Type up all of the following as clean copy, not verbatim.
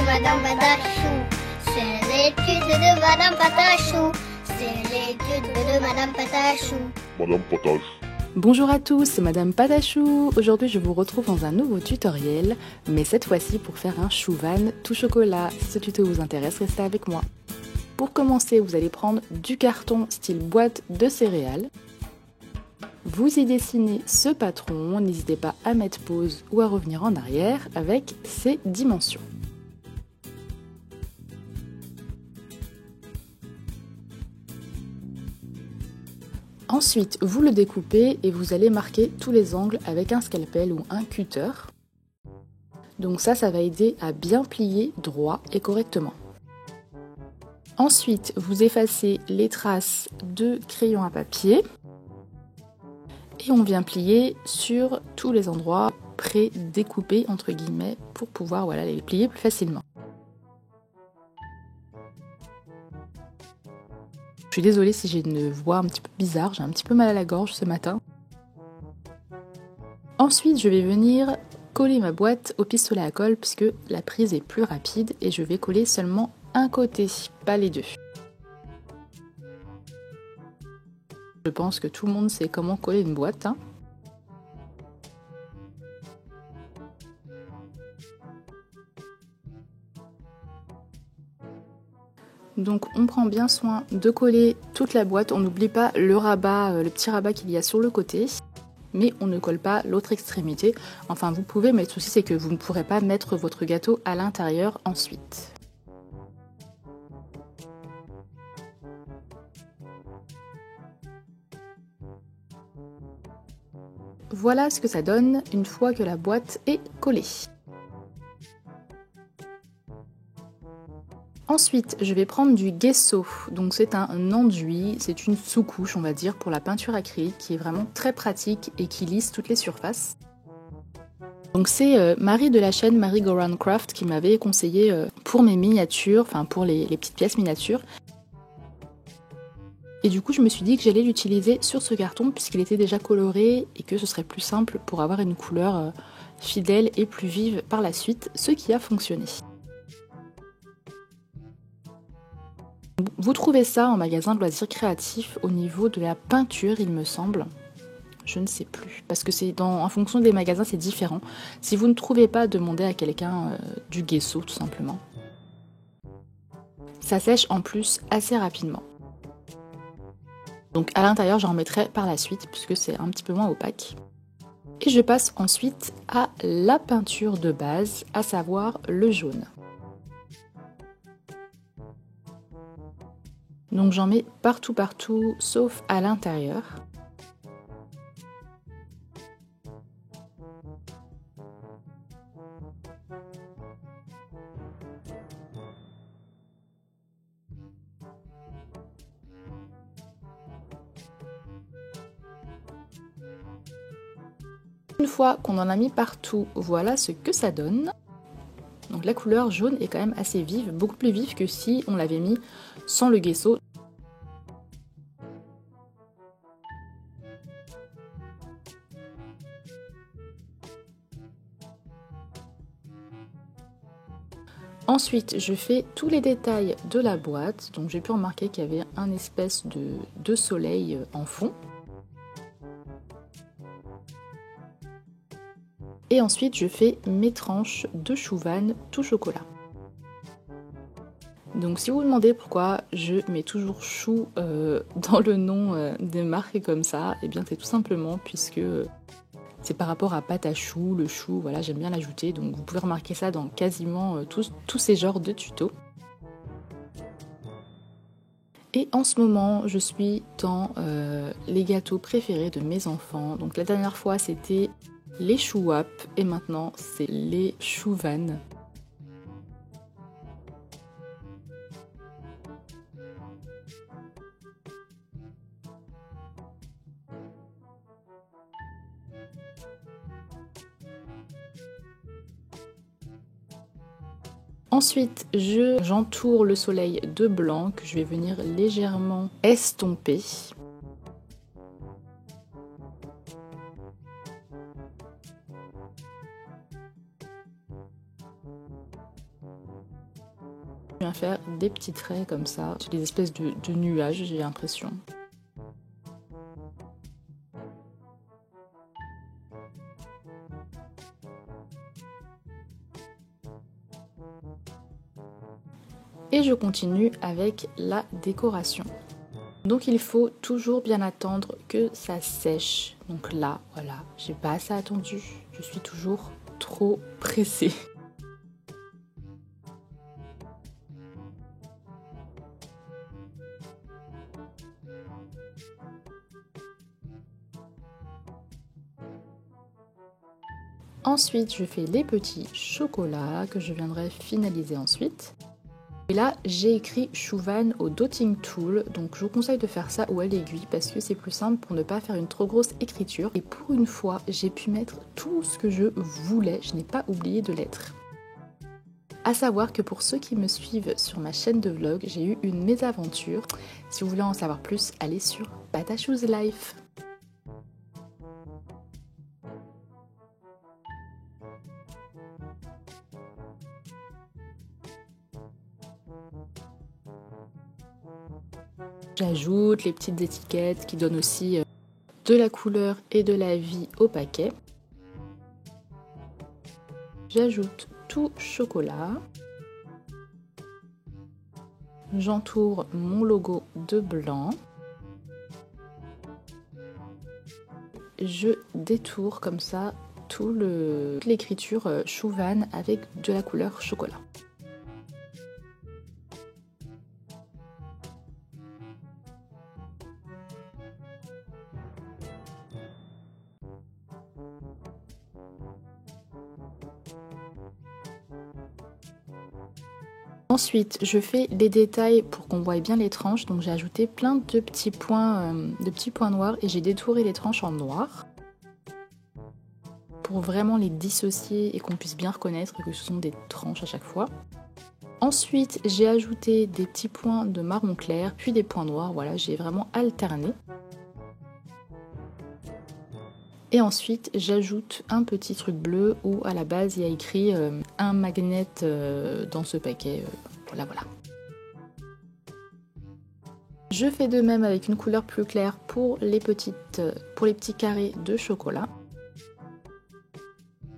de Madame Patachou. C'est l'étude de Madame Patachou. C'est l'étude de Madame Patachou. Madame Potage. Bonjour à tous, c'est Madame Patachou. Aujourd'hui je vous retrouve dans un nouveau tutoriel, mais cette fois-ci pour faire un chouvan tout chocolat. Si ce tuto vous intéresse, restez avec moi. Pour commencer, vous allez prendre du carton style boîte de céréales. Vous y dessinez ce patron, n'hésitez pas à mettre pause ou à revenir en arrière avec ses dimensions. Ensuite, vous le découpez et vous allez marquer tous les angles avec un scalpel ou un cutter. Donc ça va aider à bien plier droit et correctement. Ensuite, vous effacez les traces de crayon à papier et on vient plier sur tous les endroits pré-découpés entre guillemets pour pouvoir les plier plus facilement. Je suis désolée si j'ai une voix un petit peu bizarre, j'ai un petit peu mal à la gorge ce matin. Ensuite, je vais venir coller ma boîte au pistolet à colle puisque la prise est plus rapide et je vais coller seulement un côté, pas les deux. Je pense que tout le monde sait comment coller une boîte. Donc on prend bien soin de coller toute la boîte, on n'oublie pas le rabat, le petit rabat qu'il y a sur le côté, mais on ne colle pas l'autre extrémité. Enfin vous pouvez, mais le souci c'est que vous ne pourrez pas mettre votre gâteau à l'intérieur ensuite. Voilà ce que ça donne une fois que la boîte est collée. Ensuite, je vais prendre du gesso, donc c'est un enduit, c'est une sous-couche on va dire pour la peinture acrylique qui est vraiment très pratique et qui lisse toutes les surfaces. Donc c'est Marie de la chaîne Marie Go Round Craft qui m'avait conseillé pour mes miniatures, enfin pour les petites pièces miniatures. Et du coup je me suis dit que j'allais l'utiliser sur ce carton puisqu'il était déjà coloré et que ce serait plus simple pour avoir une couleur fidèle et plus vive par la suite, ce qui a fonctionné. Vous trouvez ça en magasin de loisirs créatifs au niveau de la peinture il me semble. Je ne sais plus, parce que c'est en fonction des magasins c'est différent. Si vous ne trouvez pas, demandez à quelqu'un du gesso tout simplement. Ça sèche en plus assez rapidement. Donc à l'intérieur j'en remettrai par la suite puisque c'est un petit peu moins opaque. Et je passe ensuite à la peinture de base, à savoir le jaune. Donc j'en mets partout sauf à l'intérieur. Une fois qu'on en a mis partout, voilà ce que ça donne. Donc la couleur jaune est quand même assez vive, beaucoup plus vive que si on l'avait mis sans le gesso. Ensuite, je fais tous les détails de la boîte. Donc j'ai pu remarquer qu'il y avait un espèce de soleil en fond. Et ensuite, je fais mes tranches de chouvan tout chocolat. Donc si vous vous demandez pourquoi je mets toujours chou dans le nom des marques comme ça, et bien c'est tout simplement puisque c'est par rapport à pâte à choux, le chou, voilà, j'aime bien l'ajouter. Donc vous pouvez remarquer ça dans quasiment tous ces genres de tutos. Et en ce moment, je suis dans les gâteaux préférés de mes enfants. Donc la dernière fois, c'était les chouap et maintenant, c'est les chouvan. Ensuite, j'entoure le soleil de blanc que je vais venir légèrement estomper. Je viens faire des petits traits comme ça, des espèces de nuages, j'ai l'impression. Et je continue avec la décoration. Donc il faut toujours bien attendre que ça sèche. Donc là, voilà, j'ai pas assez attendu. Je suis toujours trop pressée. Ensuite, je fais les petits chocolats que je viendrai finaliser ensuite. Et là, j'ai écrit Chouvan au Dotting Tool, donc je vous conseille de faire ça ou à l'aiguille parce que c'est plus simple pour ne pas faire une trop grosse écriture. Et pour une fois, j'ai pu mettre tout ce que je voulais, je n'ai pas oublié de lettres. À savoir que pour ceux qui me suivent sur ma chaîne de vlog, j'ai eu une mésaventure. Si vous voulez en savoir plus, allez sur Patachou's Life. J'ajoute les petites étiquettes qui donnent aussi de la couleur et de la vie au paquet. J'ajoute tout chocolat. J'entoure mon logo de blanc. Je détourne comme ça toute l'écriture Chouvan avec de la couleur chocolat. Ensuite, je fais les détails pour qu'on voie bien les tranches. Donc j'ai ajouté plein de petits points noirs et j'ai détouré les tranches en noir pour vraiment les dissocier et qu'on puisse bien reconnaître que ce sont des tranches à chaque fois. Ensuite, j'ai ajouté des petits points de marron clair, puis des points noirs. Voilà, j'ai vraiment alterné. Et ensuite, j'ajoute un petit truc bleu où à la base, il y a écrit un magnet dans ce paquet. Voilà. Je fais de même avec une couleur plus claire pour les petits carrés de chocolat.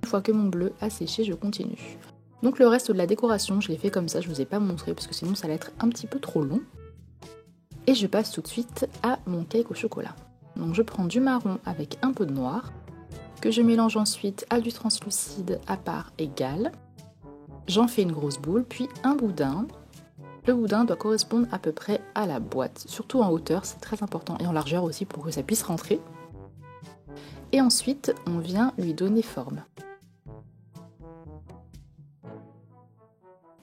Une fois que mon bleu a séché, je continue. Donc le reste de la décoration, je l'ai fait comme ça, je ne vous ai pas montré parce que sinon ça allait être un petit peu trop long. Et je passe tout de suite à mon cake au chocolat. Donc je prends du marron avec un peu de noir, que je mélange ensuite à du translucide à part égale. J'en fais une grosse boule, puis un boudin. Le boudin doit correspondre à peu près à la boîte, surtout en hauteur, c'est très important, et en largeur aussi pour que ça puisse rentrer. Et ensuite, on vient lui donner forme.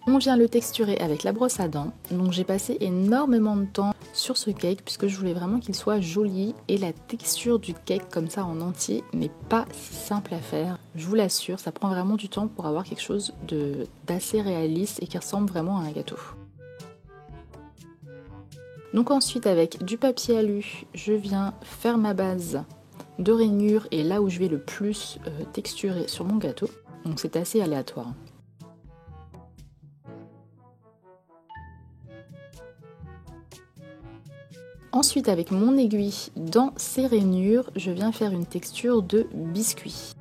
On vient le texturer avec la brosse à dents, donc j'ai passé énormément de temps sur ce cake puisque je voulais vraiment qu'il soit joli et la texture du cake comme ça en entier n'est pas si simple à faire. Je vous l'assure, ça prend vraiment du temps pour avoir quelque chose d'assez réaliste et qui ressemble vraiment à un gâteau. Donc ensuite avec du papier alu, je viens faire ma base de rainure et là où je vais le plus texturer sur mon gâteau. Donc c'est assez aléatoire. Ensuite, avec mon aiguille dans ces rainures, je viens faire une texture de biscuit.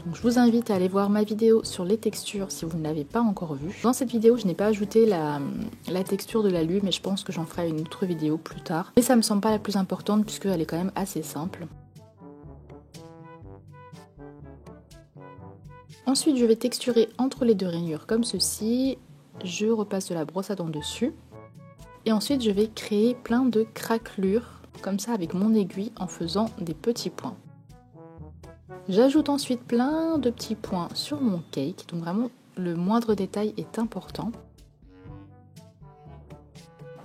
Donc, je vous invite à aller voir ma vidéo sur les textures si vous ne l'avez pas encore vue. Dans cette vidéo, je n'ai pas ajouté la texture de l'alu, mais je pense que j'en ferai une autre vidéo plus tard. Mais ça me semble pas la plus importante puisqu'elle est quand même assez simple. Ensuite, je vais texturer entre les deux rainures comme ceci. Je repasse de la brosse à dents dessus. Et ensuite, je vais créer plein de craquelures, comme ça avec mon aiguille en faisant des petits points. J'ajoute ensuite plein de petits points sur mon cake, donc vraiment le moindre détail est important.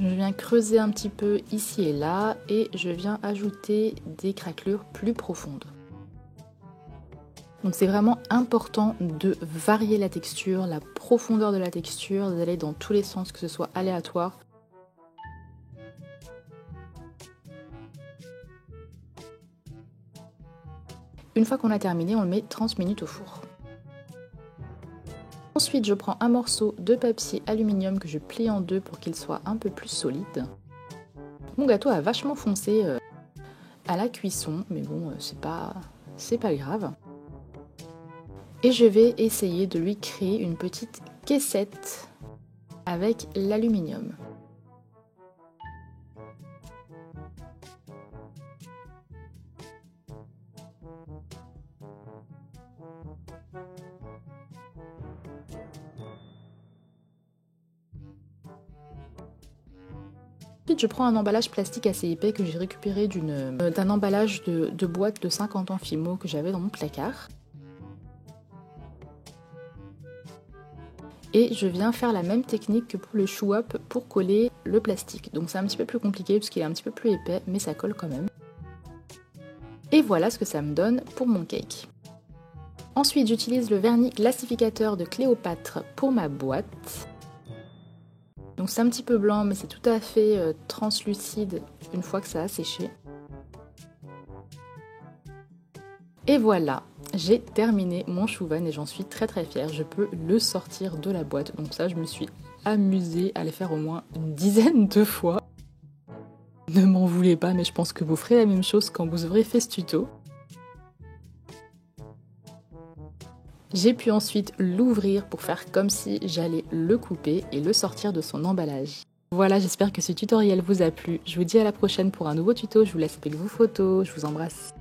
Je viens creuser un petit peu ici et là et je viens ajouter des craquelures plus profondes. Donc c'est vraiment important de varier la texture, la profondeur de la texture, d'aller dans tous les sens, que ce soit aléatoire. Une fois qu'on a terminé, on le met 30 minutes au four. Ensuite, je prends un morceau de papier aluminium que je plie en deux pour qu'il soit un peu plus solide. Mon gâteau a vachement foncé à la cuisson, mais bon, c'est pas grave. Et je vais essayer de lui créer une petite caissette avec l'aluminium. Ensuite, je prends un emballage plastique assez épais que j'ai récupéré d'un emballage de boîte de 50 ans Fimo que j'avais dans mon placard. Et je viens faire la même technique que pour le chou-up pour coller le plastique. Donc c'est un petit peu plus compliqué parce qu'il est un petit peu plus épais, mais ça colle quand même. Et voilà ce que ça me donne pour mon cake. Ensuite, j'utilise le vernis glacificateur de Cléopâtre pour ma boîte. Donc c'est un petit peu blanc, mais c'est tout à fait translucide une fois que ça a séché. Et voilà, j'ai terminé mon chouvan et j'en suis très très fière. Je peux le sortir de la boîte. Donc ça, je me suis amusée à le faire au moins une dizaine de fois. Ne m'en voulez pas, mais je pense que vous ferez la même chose quand vous aurez fait ce tuto. J'ai pu ensuite l'ouvrir pour faire comme si j'allais le couper et le sortir de son emballage. Voilà, j'espère que ce tutoriel vous a plu. Je vous dis à la prochaine pour un nouveau tuto. Je vous laisse avec vos photos. Je vous embrasse.